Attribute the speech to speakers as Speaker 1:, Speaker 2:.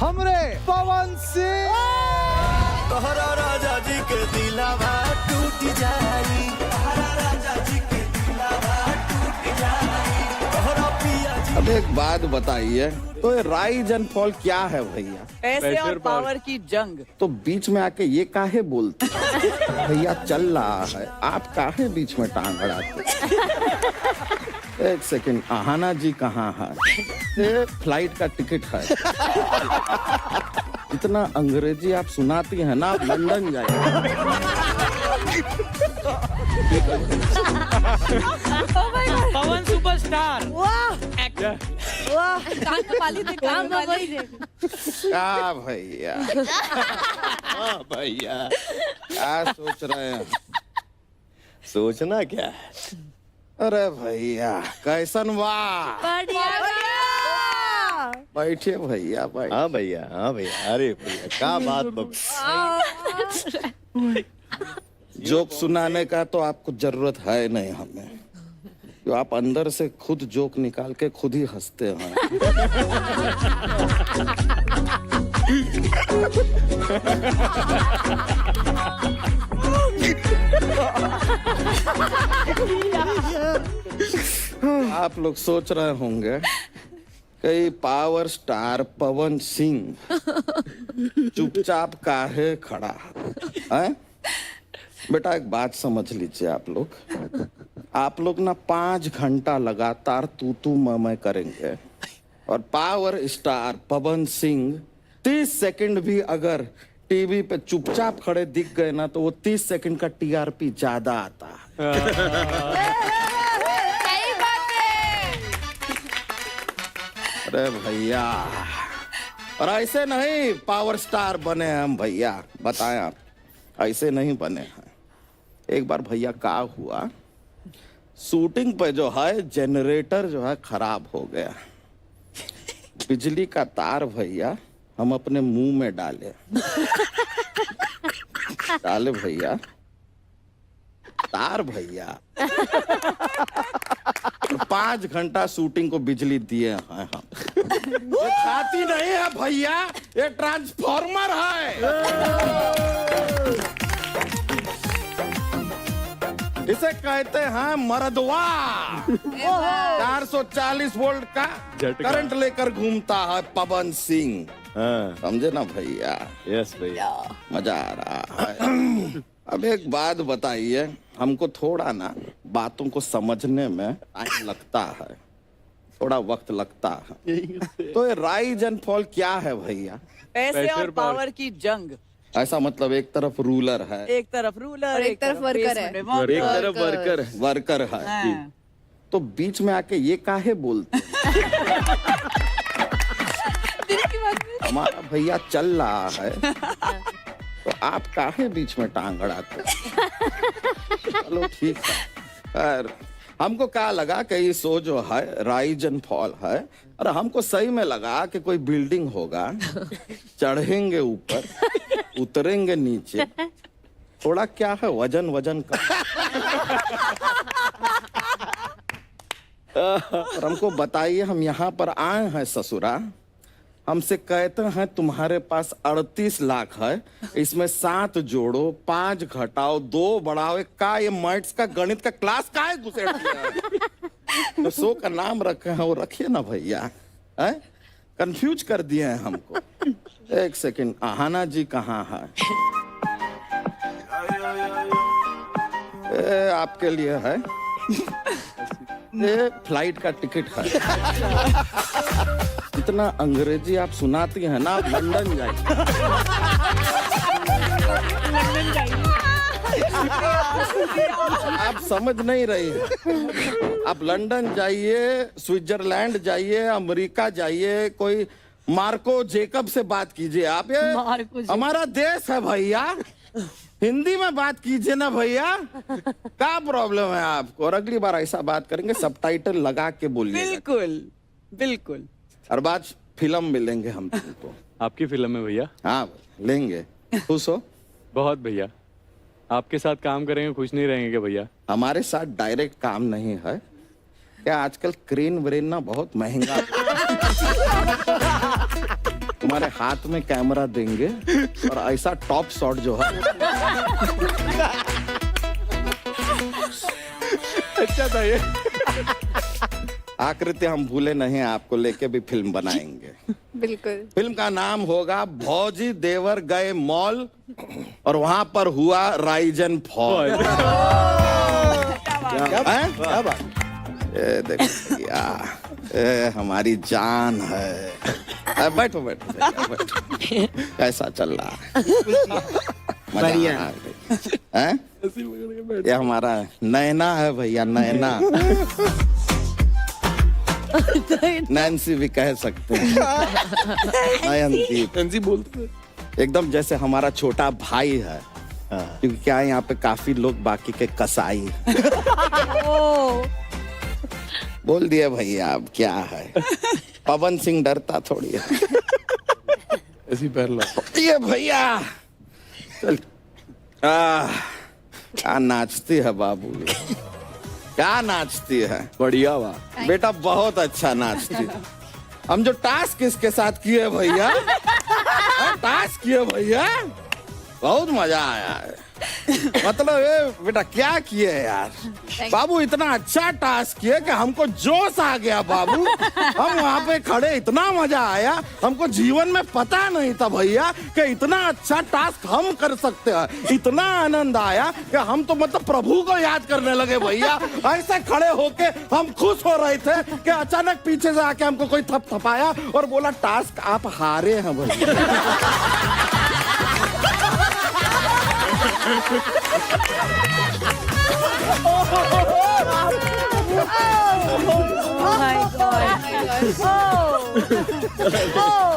Speaker 1: हमरे पवन सिंह।
Speaker 2: तोहरा राजा जी के दिलावा टूट जाई, तोहरा राजा जी के दिलावा टूट जाई, तोहरा पिया जी।
Speaker 3: अब एक बात बताइए, तो ये राइज एंड फॉल क्या है भैया?
Speaker 4: पैसे और पावर की जंग।
Speaker 3: तो बीच में आके ये काहे बोलते भैया चल रहा है, आप काहे बीच में टांग अड़ाते? एक सेकंड, आहाना जी कहाँ है? ये फ्लाइट का टिकट है। इतना अंग्रेजी आप सुनाती हैं ना, आप लंदन जाइए।
Speaker 4: पवन सुपरस्टार।
Speaker 3: क्या भैया,
Speaker 2: हाँ भैया,
Speaker 3: क्या सोच रहे हैं?
Speaker 2: सोचना क्या है?
Speaker 3: अरे भैया कैसन वाह, बैठिए भैया भाई।
Speaker 2: हाँ भैया, हाँ भैया, अरे भैया क्या बात
Speaker 3: जोक सुनाने का तो आपको जरूरत है नहीं हमें, जो आप अंदर से खुद जोक निकाल के खुद ही हंसते हैं। आप लोग सोच रहे होंगे कि पावर स्टार पवन सिंह चुपचाप काहे खड़ा है? बेटा एक बात समझ लीजिए, आप लोग ना 5 घंटा लगातार तू मैं करेंगे, और power star Pawan Singh 30 second भी अगर टीवी पे चुपचाप खड़े दिख गए ना, तो वो 30 सेकंड का टीआरपी ज्यादा आता है। अरे भैया, और ऐसे नहीं पावर स्टार बने हैं हम भैया, बताएं आप, ऐसे नहीं बने हैं। एक बार भैया क्या हुआ, शूटिंग पे जो है जनरेटर जो है खराब हो गया, बिजली का तार भैया हम अपने मुंह में डाले भैया, तार भैया 5 घंटा शूटिंग को बिजली दिए हैं हम। ये खाती नहीं है भैया, ये ट्रांसफॉर्मर है। इसे कहते हैं मर्दवा। 440 वोल्ट का करंट लेकर घूमता है पवन सिंह, समझे ना भैया?
Speaker 2: यस भैया,
Speaker 3: मजा आ रहा है। अब एक बात बताइए, हमको थोड़ा ना बातों को समझने में टाइम लगता है, थोड़ा वक्त लगता है। तो ये राइज एंड फॉल क्या है भैया?
Speaker 4: पैसे और पावर की जंग।
Speaker 3: ऐसा मतलब एक तरफ रूलर है,
Speaker 4: एक तरफ रूलर,
Speaker 5: एक तरफ वर्कर है।
Speaker 2: एक तरफ
Speaker 3: वर्कर है।
Speaker 4: हाँ।
Speaker 3: तो बीच में आके ये काहे बोलते? हमारा भैया चल रहा है, तो आप काहे बीच में टांग अड़ाते? चलो ठीक है। खैर, हमको क्या लगा कि ये शो जो है राइज एंड फॉल है, और हमको सही में लगा कि कोई बिल्डिंग होगा, चढ़ेंगे ऊपर, उतरेंगे नीचे, थोड़ा क्या है वजन का। और हमको बताइए, हम यहाँ पर आए हैं ससुरा, हमसे कहते हैं तुम्हारे पास 38 लाख है, इसमें 7 जोड़ो, 5 घटाओ, 2 बढ़ाओ, का ये मैथ्स का गणित का क्लास का है घुसेड़ दिया। तो शो का नाम रखे हैं, वो रखिए ना भैया, हैं? कंफ्यूज कर दिए हैं हमको। एक सेकंड, आहाना जी कहाँ है? आपके लिए है, ये फ्लाइट का टिकट है। इतना अंग्रेजी आप सुनाती हैं ना, आप लंदन जाइए। आप समझ नहीं रही हैं। आप लंदन जाइए, स्विट्जरलैंड जाइए, अमेरिका जाइए, कोई मार्को जेकब से बात कीजिए। आप ये हमारा देश है भैया, हिंदी में बात कीजिए ना भैया, क्या प्रॉब्लम है आपको? और अगली बार ऐसा बात करेंगे सबटाइटल लगा के बोलिए।
Speaker 4: बिल्कुल बिल्कुल।
Speaker 3: हर बात फिल्म में लेंगे हम तुमको।
Speaker 6: आपकी फिल्म में भैया?
Speaker 3: हाँ लेंगे, खुश हो?
Speaker 6: बहुत भैया। आपके साथ काम करेंगे, खुश नहीं रहेंगे क्या भैया?
Speaker 3: हमारे साथ डायरेक्ट काम नहीं है क्या? आजकल क्रेन व्रेन ना बहुत महंगा। तुम्हारे हाथ में कैमरा देंगे और ऐसा टॉप शॉट जो है
Speaker 6: अच्छा था ये।
Speaker 3: आकृति हम भूले नहीं, आपको लेके भी फिल्म बनाएंगे।
Speaker 5: बिल्कुल।
Speaker 3: फिल्म का नाम होगा भौजी देवर गए मॉल और वहां पर हुआ राइजन फॉल।
Speaker 1: क्या बात।
Speaker 3: ये देखो भैया, ये हमारी जान है। बैठो बैठो बैठो। कैसा चल रहा है? मजा
Speaker 1: बढ़िया।
Speaker 3: आ रहा है? ये हमारा नैना है भैया, नैना। नैन्सी भी कह सकते हैं। नयनदीप
Speaker 6: नंसी बोलते
Speaker 3: एकदम जैसे हमारा छोटा भाई है, क्योंकि क्या है यहाँ पे काफी लोग बाकी के कसाई। बोल दिए भैया, अब क्या है। पवन सिंह डरता थोड़ी है।
Speaker 6: ऐसी पहला।
Speaker 3: ये भैया चल। क्या नाचती है बाबू, क्या नाचती है।
Speaker 6: बढ़िया वाह।
Speaker 3: बेटा बहुत अच्छा नाचती है। हम जो टास्क इसके साथ किए भैया, टास्क किए भैया, बहुत मजा आया है। मतलब ये बेटा क्या किए यार बाबू, इतना अच्छा टास्क किए कि हमको जोश आ गया बाबू। हम वहाँ पे खड़े, इतना मजा आया, हमको जीवन में पता नहीं था भैया कि इतना अच्छा टास्क हम कर सकते हैं। इतना आनंद आया कि हम तो मतलब प्रभु को याद करने लगे भैया। ऐसे खड़े होके हम खुश हो रहे थे कि अचानक पीछे से आके हमको कोई थपथपाया और बोला टास्क आप हारे हैं भैया।
Speaker 5: Oh my God. Oh.